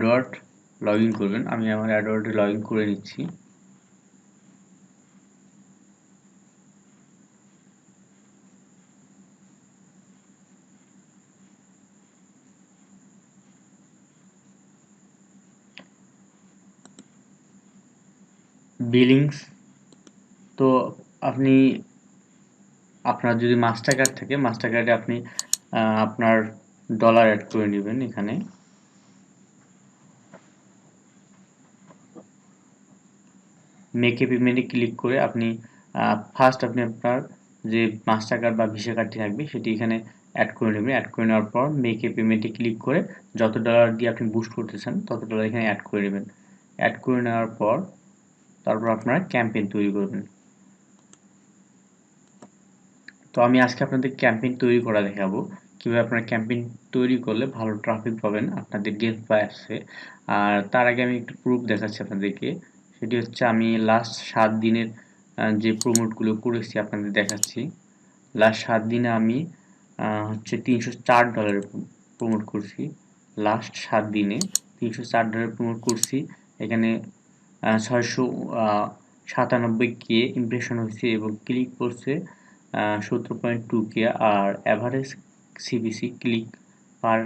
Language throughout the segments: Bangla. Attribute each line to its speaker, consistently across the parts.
Speaker 1: অ্যাডওয়ার্ড লগ ইন করবেন। আমি আমার অ্যাডওয়ার্ডে লগ ইন করে নিচ্ছি। বিলিংস, তো আপনি আপনার যদি মাস্টার কার্ড থাকে মাস্টার কার্ডে আপনি আপনার ডলার অ্যাড করে নেবেন। এখানে মেক এ পেমেন্টে ক্লিক করে আপনি ফার্স্ট আপনি আপনার যে মাস্টার কার্ড বা ভিসা কার্ডটি থাকবে সেটি এখানে অ্যাড করে নেবেন। অ্যাড করে নেওয়ার পর মেক এ পেমেন্টে ক্লিক করে যত ডলার দিয়ে আপনি বুস্ট করতে চান তত ডলার এখানে অ্যাড করে নেবেন। অ্যাড করে নেওয়ার পর তারপর আপনারা ক্যাম্পেইন তৈরি করবেন। তো আমি আজকে আপনাদের ক্যাম্পেইন তৈরি করা দেখাবো কিভাবে আপনারা ক্যাম্পেইন তৈরি করলে ভালো ট্রাফিক পাবেন আপনাদের গেমস বা অ্যাপসে। আর তার আগে আমি একটু প্রুফ দেখাচ্ছি আপনাদেরকে। সেটি হচ্ছে আমি লাস্ট 7 দিনের যে প্রমোটগুলো করেছি আপনাদের দেখাচ্ছি। লাস্ট 7 দিনে আমি হচ্ছে $304 প্রমোট করছি। লাস্ট 7 দিনে $304 প্রমোট করছি। এখানে 697K ইমপ্রেশন হয়েছে এবং ক্লিক করছে 17.2K। আর অ্যাভারেজ সিবিসি ক্লিক পার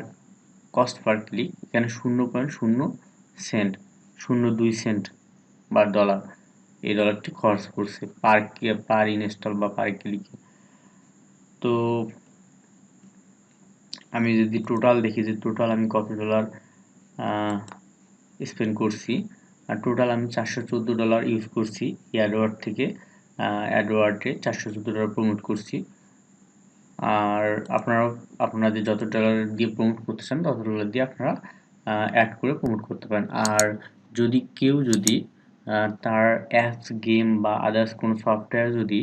Speaker 1: কস্ট পার ক্লিক এখানে 0.0 সেন্ট, 0.2 সেন্ট বা ডলার, এই ডলারটি খরচ করছে পার ইনস্টল বা পার ক্লিকে। তো আমি যদি টোটাল দেখি যে টোটাল আমি কত ডলার স্পেন্ড করছি, আর টোটাল আমি $414 ইউজ করছি অ্যাডওয়ার্ড থেকে। অ্যাডওয়ার্ডে $414 প্রমোট করছি। আর আপনারাও আপনাদের যত ডলার দিয়ে প্রমোট করতে চান তত ডলার দিয়ে আপনারা অ্যাড করে প্রমোট করতে পারেন। আর যদি কেউ যদি তার অ্যাপস গেম বা আদার্স কোনো সফটওয়্যার যদি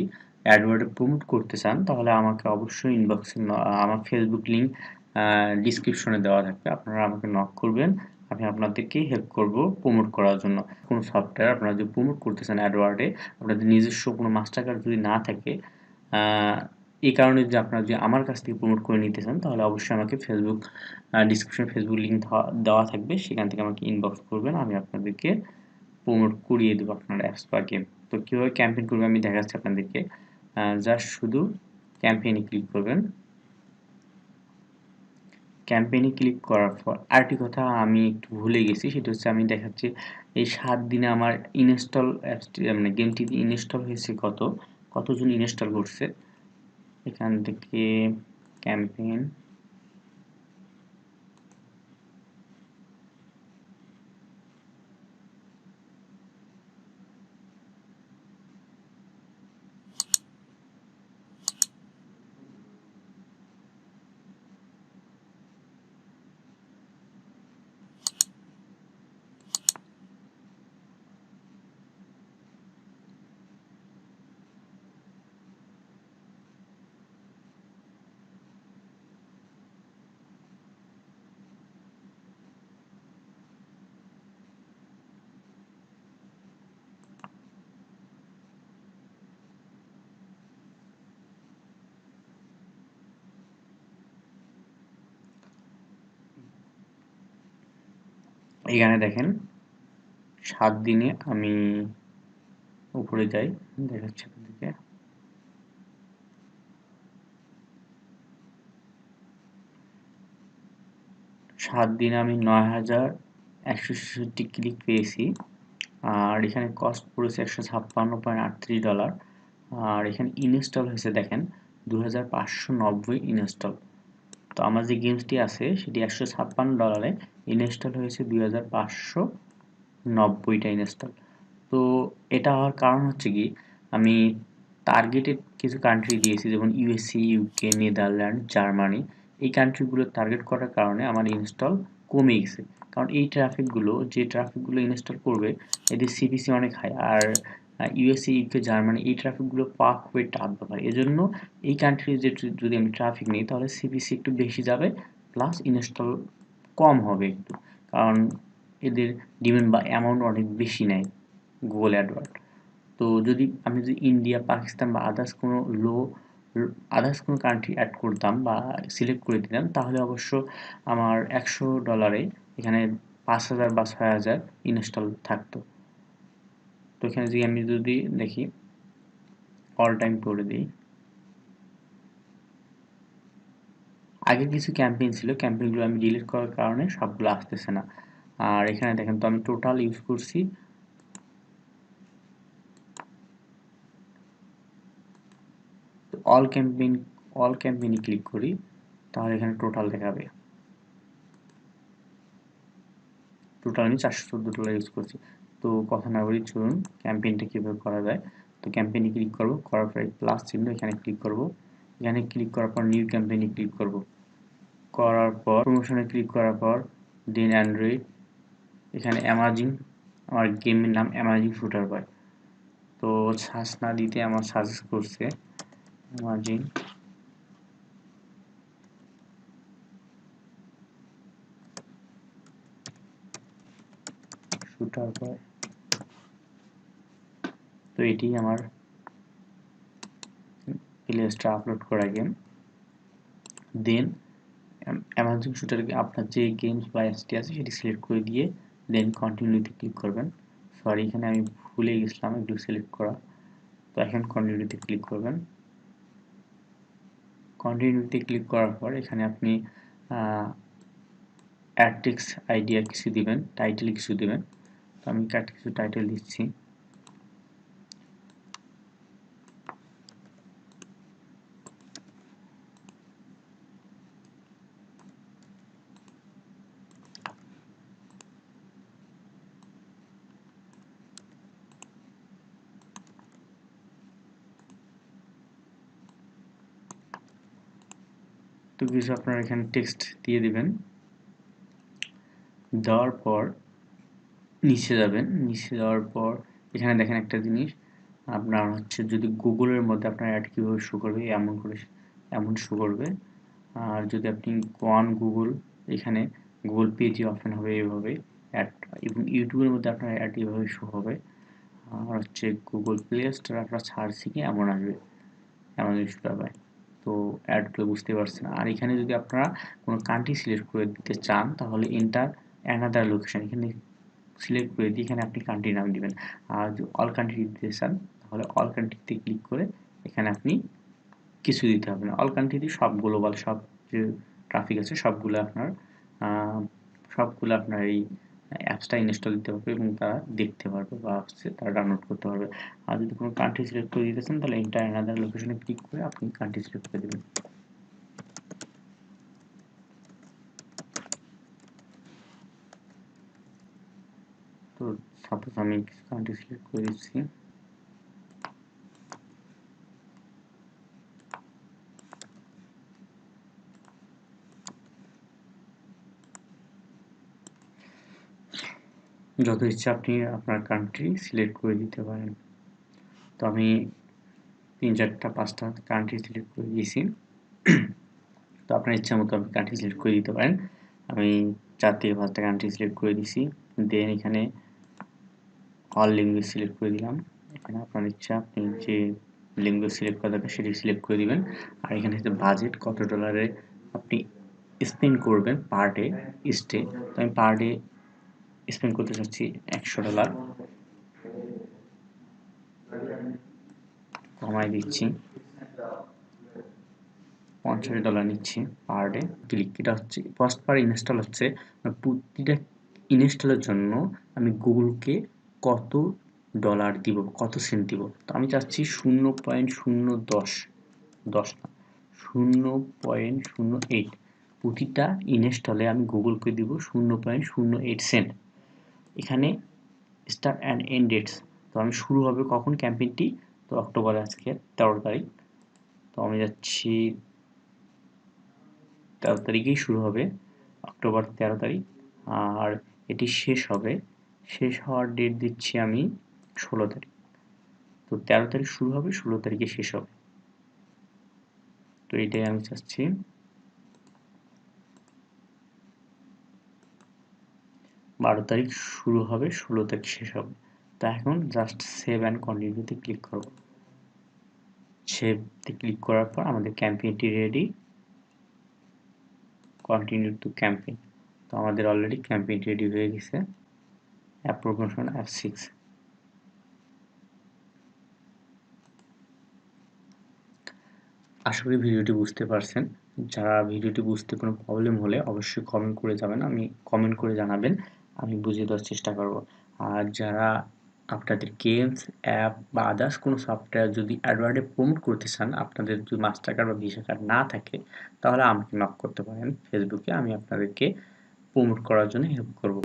Speaker 1: অ্যাডওয়ার্ডে প্রমোট করতে চান তাহলে আমাকে অবশ্যই ইনবক্সে আমার ফেসবুক লিঙ্ক ডিসক্রিপশনে দেওয়া থাকবে, আপনারা আমাকে নক করবেন। আমি আপনাদেরকে হেল্প করব প্রমোট করার জন্য। কোনো সফটওয়্যার আপনারা যদি প্রমোট করতে চান অ্যাডওয়ার্ডে, আপনাদের নিজস্ব কোনো মাস্টার কার্ড যদি না থাকে, এই কারণে যদি আপনারা যদি আমার কাছ থেকে প্রমোট করে নিতে চান তাহলে অবশ্যই আমাকে ডিসক্রিপশনে ফেসবুক লিঙ্ক দেওয়া থাকবে, সেখান থেকে আমাকে ইনবক্স করবেন। আমি আপনাদেরকে প্রমোট করিয়ে দেবো আপনার অ্যাপস বা গেম। তো কীভাবে ক্যাম্পেইন করবে আমি দেখাচ্ছি আপনাদেরকে। জাস্ট শুধু ক্যাম্পেইনে ক্লিক করবেন। ক্যাম্পেইনে ক্লিক করার পর আরেকটি কথা আমি একটু ভুলে গেছি, সেটা হচ্ছে আমি দেখাচ্ছি এই 7 দিনে আমার ইনস্টল অ্যাপসটি মানে গেমটি ইনস্টল হয়েছে কতজন ইনস্টল করছে। এখান থেকে ক্যাম্পেইন এখানে দেখেন 7 দিনে আমি উপরে যাই, দেখাচ্ছি আপনাদেরকে। 7 দিনে আমি 9,166 ক্লিক পেয়েছি। আর এখানে কস্ট পড়েছে $156.38। আর এখানে ইনস্টল হয়েছে দেখেন 2590 ইনস্টল। তো আমার যে গেমসটি আছে সেটি $156 ইনস্টল হয়েছে 2590টা ইনস্টল। তো এটা হওয়ার কারণ হচ্ছে কি, আমি টার্গেটেড কিছু কান্ট্রি দিয়েছি যেমন ইউএসএ, ইউকে, নেদারল্যান্ড, জার্মানি। এই কান্ট্রিগুলো টার্গেট করার কারণে আমার ইনস্টল কমে গেছে। কারণ এই ট্রাফিকগুলো ইনস্টল করবে এদের সিপিসি অনেক হাই। আর ইউএসএ, ইউকে, জার্মানি এই ট্রাফিকগুলো পাওয়া খুবই টাফ ব্যাপার। এজন্য এই কান্ট্রি যদি আমি ট্রাফিক নিই তাহলে সিপিসি একটু বেশি যাবে, প্লাস ইনস্টল কম হবে একটু, কারণ এদের ডিমান্ড বা অ্যামাউন্ট অনেক বেশি নেয় গুগল অ্যাডওয়ার্ড। তো আমি যদি ইন্ডিয়া, পাকিস্তান বা আদার্স কোনো কান্ট্রি অ্যাড করতাম বা সিলেক্ট করে দিতাম তাহলে অবশ্য আমার $100 এখানে 5000 বা 6000 ইনস্টল থাকতো। তো এখানে যদি আমি দেখি অল টাইম করে দিই, আগে কিছু ক্যাম্পেইন ছিল, ক্যাম্পেইনগুলো আমি ডিলিট করার কারণে সবগুলো আসতেছে না। আর এখানে দেখেন তো আমি টোটাল ইউজ করছি অল ক্যাম্পেইনে ক্লিক করি, তাহলে এখানে টোটাল দেখাবে। টোটাল আমি $414 ইউজ করছি। তো কথা না বলি, চলুন ক্যাম্পেইনটা কীভাবে করা যায়। তো ক্যাম্পেইনে ক্লিক করব, করার পর প্লাস চিহ্ন এখানে ক্লিক করব, এখানে ক্লিক করার পর নিউ ক্যাম্পেইনে ক্লিক করব, করার পর প্রমোশনে ক্লিক করার পর দেন অ্যান্ড্রয়েড, এখানে অ্যামাজিং, আমার গেমের নাম অ্যামাজিং শুটার বয়। তো সার্চ না দিতে আমার সাজেস্ট করছে অ্যামাজিং শুটার বয়। তো এটি আমার প্লে স্টোরে আপলোড করা গেম। দেন অ্যামাজিং শুটারে আপনার যে গেমস বা অ্যাপসটি আছে সেটি সিলেক্ট করে দিয়ে দেন কন্টিনিউতে ক্লিক করবেন। সরি, এখানে আমি ভুলে গেছিলাম একটু সিলেক্ট করা। তো এখন কন্টিনিউতে ক্লিক করবেন। কন্টিনিউতে ক্লিক করার পর এখানে আপনি অ্যাড টেক্সট আইডিয়া কিছু দিবেন, টাইটেল কিছু দিবেন। তো আমি কিছু টাইটেল দিচ্ছি। তো কিছু আপনারা এখানে টেক্সট দিয়ে দিবেন। দেওয়ার পর নিচে যাবেন, নিচে যাওয়ার পর এখানে দেখেন একটা জিনিস, আপনার হচ্ছে যদি গুগলের মধ্যে আপনার অ্যাড কীভাবে শো করবে এমন শো করবে। আর যদি আপনি কোয়ান গুগল, এখানে গুগল পেজে ওপেন হবে এইভাবে অ্যাড, এবং ইউটিউবের মধ্যে আপনার অ্যাড এইভাবে শো হবে। আর হচ্ছে গুগল প্লে স্টোরে আপনার সার্চ থেকে এমন আসবে, এমন শো হবে। তো অ্যাডগুলো বুঝতে পারছেন। আর এখানে যদি আপনারা কোনো কান্ট্রি সিলেক্ট করে দিতে চান তাহলে এন্টার অ্যানাদার লোকেশন এখানে সিলেক্ট করে দিয়ে এখানে আপনি কান্ট্রি নাম দিবেন। আর যদি অল কান্ট্রি দিতে চান তাহলে অল কান্ট্রিতে ক্লিক করে এখানে আপনি কিছু দিতে হবে না। অল কান্ট্রিতে সব গ্লোবাল সব যে ট্রাফিক আছে সবগুলো আপনার এই অ্যাপসটা ইনস্টল দিতে পারবে এবং তারা দেখতে পারবে বা হচ্ছে তারা ডাউনলোড করতে পারবে। আর যদি কোনো কান্ট্রি সিলেক্ট করে দিতে চান তাহলে এন্টার অ্যানাদার লোকেশনে ক্লিক করে আপনি কান্ট্রি সিলেক্ট করে দেবেন। তো সাপোজ আমি কান্ট্রি সিলেক্ট করে দিচ্ছি। যত ইচ্ছা আপনি আপনার কান্ট্রি সিলেক্ট করে দিতে পারেন। তো আমি 3-4-5টা কান্ট্রি সিলেক্ট করে দিয়েছি। তো আপনার ইচ্ছা মতো আপনি কান্ট্রি সিলেক্ট করে দিতে পারেন। আমি 4-5টা কান্ট্রি সিলেক্ট করে দিছি। দেন এখানে অল ল্যাঙ্গুয়েজ সিলেক্ট করে দিলাম। এখানে আপনার ইচ্ছা আপনি যে ল্যাঙ্গুয়েজ সিলেক্ট করা দরকার সেটি সিলেক্ট করে দিবেন। আর এখানে হচ্ছে বাজেট কত ডলারে আপনি স্পেন্ড করবেন পার ডে স্টে। তো আমি পার ডে স্পেন্ড করতে চাচ্ছি $100, কমাই দিচ্ছি, $50 নিচ্ছি পার ডে। ক্লিক, এটা হচ্ছে ফার্স্ট পার ইনস্টল হচ্ছে প্রতিটা ইনস্টলের জন্য আমি গুগলকে কত ডলার দিব, কত সেন্ট দিব। তো আমি চাচ্ছি 0.010 10 না 0.08 প্রতিটা ইনস্টলে আমি গুগলকে দিব 0.08 সেন্ট। এখানে স্টার্ট অ্যান্ড এন্ড ডেটস, তো আমি শুরু হবে কখন ক্যাম্পেইনটি, তো অক্টোবর আজকে 13 তারিখ। তো আমি যাচ্ছি 13 তারিখেই শুরু হবে, অক্টোবর 13 তারিখ। আর এটি শেষ হওয়ার ডেট দিচ্ছি আমি 16 তারিখ। তো 13 তারিখ শুরু হবে, 16 তারিখে শেষ হবে। তো এটাই আমি চাচ্ছি। 12 তারিখ শুরু হবে, 16 তারিখ শেষ হবে। তো এখন জাস্ট সেভ অ্যান্ড কন্টিনিউতে ক্লিক করব। সেভতে ক্লিক করার পর আমাদের ক্যাম্পেইনটি রেডি। Continue to campaign. তো তো আমাদের অলরেডি ক্যাম্পেইন রেডি হয়ে গেছে, অ্যাপ প্রমোশন F6। আশা করি ভিডিওটি বুঝতে পারছেন। যারা ভিডিওটি বুঝতে কোনো প্রবলেম হলে অবশ্যই কমেন্ট করে যাবেন, কমেন্ট করে জানাবেন, আমি বুঝিয়ে দেওয়ার চেষ্টা করব। আর যারা আপনাদের গেমস অ্যাপ বা আদার্স কোনো সফটওয়্যার যদি অ্যাডওয়ার্ডে প্রমোট করতে চান, আপনাদের যদি মাস্টার কার্ড বা ভিসা কার্ড না থাকে, তাহলে আমাকে নক করতে পারেন ফেসবুকে, আমি আপনাদেরকে প্রমোট করার জন্য হেল্প করব।